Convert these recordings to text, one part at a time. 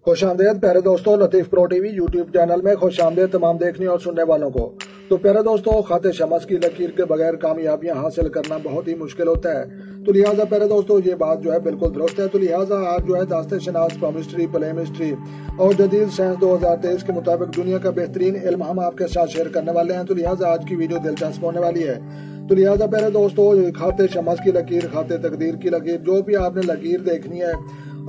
खुश आमदेद प्यारे दोस्तों, Latif pro TV YouTube channel में खुश आमदेद तमाम देखने और सुनने वालों को। तो प्यारे दोस्तों, खाते शमस की लकीर के बगैर कामयाबियां हासिल करना बहुत ही मुश्किल होता है। तो लिहाजा प्यारे दोस्तों, ये बात जो है बिल्कुल दुरुस्त है। तो लिहाजा आज जो है दास्ते शनास, पॉमिस्ट्री, प्लेमिस्ट्री और जदीद साइंस 2023 के मुताबिक दुनिया का बेहतरीन इल्म हम आपके साथ शेयर करने वाले हैं। तो लिहाजा आज की वीडियो दिलचस्प होने वाली है। तो लिहाजा प्यारे दोस्तों, खाते शमस की लकीर, खाते तकदीर की लकीर, जो भी आपने लकीर देखनी है,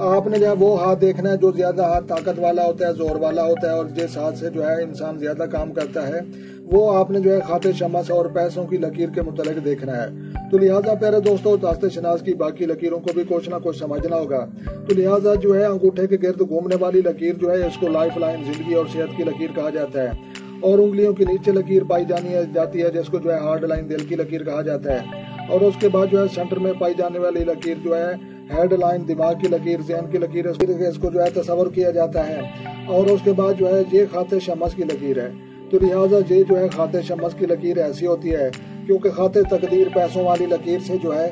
आपने जो है वो हाथ देखना है जो ज्यादा हाथ ताकत वाला होता है, जोर वाला होता है और जिस हाथ से जो है इंसान ज्यादा काम करता है, वो आपने जो है खाते शमस और पैसों की लकीर के मुतालिक देखना है। तो लिहाजा प्यारे दोस्तों, दास्ते शनास की बाकी लकीरों को भी कुछ ना कुछ समझना होगा। तो लिहाजा जो है अंगूठे के गिर्द घूमने वाली लकीर जो है, इसको लाइफ लाइन, जिंदगी और सेहत की लकीर कहा जाता है। और उंगलियों के नीचे लकीर पाई जाती है जिसको जो है हार्ड लाइन, दिल की लकीर कहा जाता है। और उसके बाद जो है सेंटर में पाई जाने वाली लकीर जो है हेड लाइन, दिमाग की लकीर, ज़हन की लकीर, इसको जो है तस्वर किया जाता है। और उसके बाद जो है ये खाते शमस की लकीर है। तो लिहाजा ये जो है खाते शमस की लकीर ऐसी होती है क्योंकि खाते तकदीर पैसों वाली लकीर से जो है,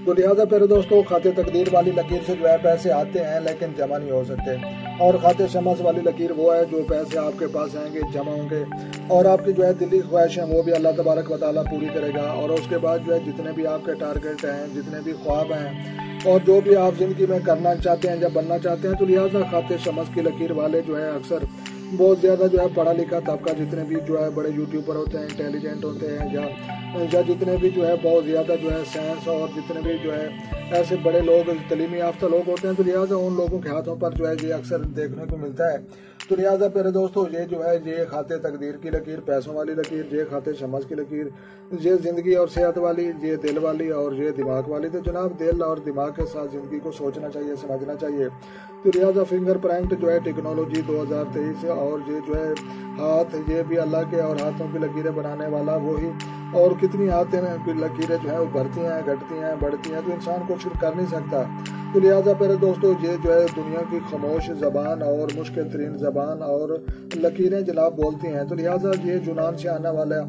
तो लिहाजा प्यारे दोस्तों, खाते तकदीर वाली लकीर से जो है पैसे आते हैं लेकिन जमा नहीं हो सकते। और खाते शमस वाली लकीर वो है जो पैसे आपके पास आएंगे, जमा होंगे और आपकी जो है दिली ख्वाहिश है वो भी अल्लाह तबारक व तआला पूरी करेगा। और उसके बाद जो है जितने भी आपके टारगेट हैं, जितने भी ख्वाब हैं और जो भी आप जिंदगी में करना चाहते हैं, जब बनना चाहते हैं, तो लिहाजा खाते शमस की लकीर वाले जो है अक्सर बहुत ज्यादा जो है पढ़ा लिखा तबका, जितने भी जो है बड़े यूट्यूबर होते हैं, इंटेलिजेंट होते हैं, या जितने भी जो है बहुत ज्यादा जो है साइंस और जितने भी जो है ऐसे बड़े लोग, तलीमी याफ्ता लोग होते हैं, तो लिहाजा उन लोगों के हाथों पर जो है ये अक्सर देखने को मिलता है। तो लिहाजा प्यारे दोस्तों, ये जो है ये खाते तकदीर की लकीर, पैसों वाली लकीर, ये खाते शमस की लकीर, ये जिंदगी और सेहत वाली, ये दिल वाली और ये दिमाग वाली। तो जनाब, दिल और दिमाग के साथ जिंदगी को सोचना चाहिए, समझना चाहिए। तो लिहाजा फिंगर प्रिंट जो है टेक्नोलॉजी 2023 और ये जो है हाथ, ये भी अल्लाह के और हाथों की लकीरें बनाने वाला वही। और कितनी हाथें लकीरें जो है उभरती हैं, घटती हैं, बढ़ती हैं, तो इंसान कुछ कर नहीं सकता। तो लिहाजा प्यारे दोस्तों, ये जो है दुनिया की खामोश जबान और मुश्किल तरीन जबान और लकीरें जनाब बोलती हैं। तो लिहाजा ये यूनान से आने वाला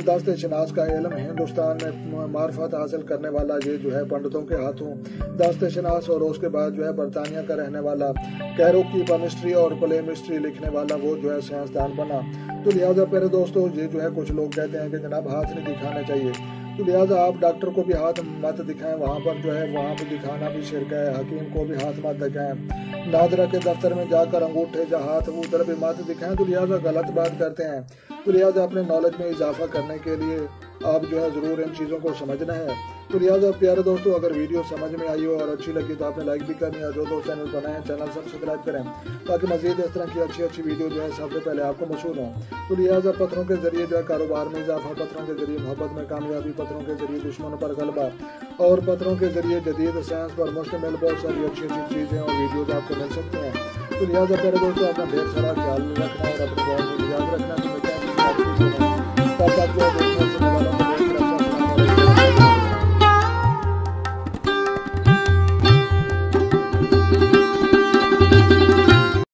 दास्ते शनास का इल्म हिंदुस्तान में मार्फत हासिल करने वाला ये जो है पंडितों के हाथों दास्ते शनास, और उसके बाद जो है बरतानिया का रहने वाला कैरो की केमिस्ट्री और प्लेमिस्ट्री लिखने वाला वो जो है साइंसदान बना। तो लिहाजा प्यारे दोस्तों, ये जो है कुछ लोग कहते हैं कि जनाब हाथ नहीं दिखाना चाहिए। तो लिहाजा आप डॉक्टर को भी हाथ मत दिखाएं, वहाँ पर जो है वहाँ पर दिखाना भी शिरक है। हकीम को भी हाथ मत दिखाएं, नादरा के दफ्तर में जाकर अंगूठे या हाथ उधर भी मत दिखाएं। तो लिहाजा गलत बात करते हैं। तो लिहाजा अपने नॉलेज में इजाफा करने के लिए आप जो है ज़रूर इन चीज़ों को समझना है। तो लिहाजा प्यारे दोस्तों, अगर वीडियो समझ में आई हो और अच्छी लगी तो आपने लाइक भी करनी है। जो दोस्त चैनल बनाए हैं, चैनल सब्सक्राइब करें ताकि मजीद इस तरह की अच्छी वीडियो जो है सबसे पहले आपको मशहूर हो। तो लिहाजा पत्थरों के जरिए जो है कारोबार में इजाफा, पत्थरों के जरिए मोहब्बत में कामयाबी, पत्थरों के जरिए दुश्मनों पर गलबा और पत्थरों के जरिए जदीद साइंस पर मुश्तमिल बहुत सारी अच्छी चीज़ें और वीडियोज आपको मिल सकते हैं। तो लिहाजा प्यारे दोस्तों, अपना ढेर सारा ख्याल रखना और अपने बहुत याद रखना। तो मैं क्या तब तक जो है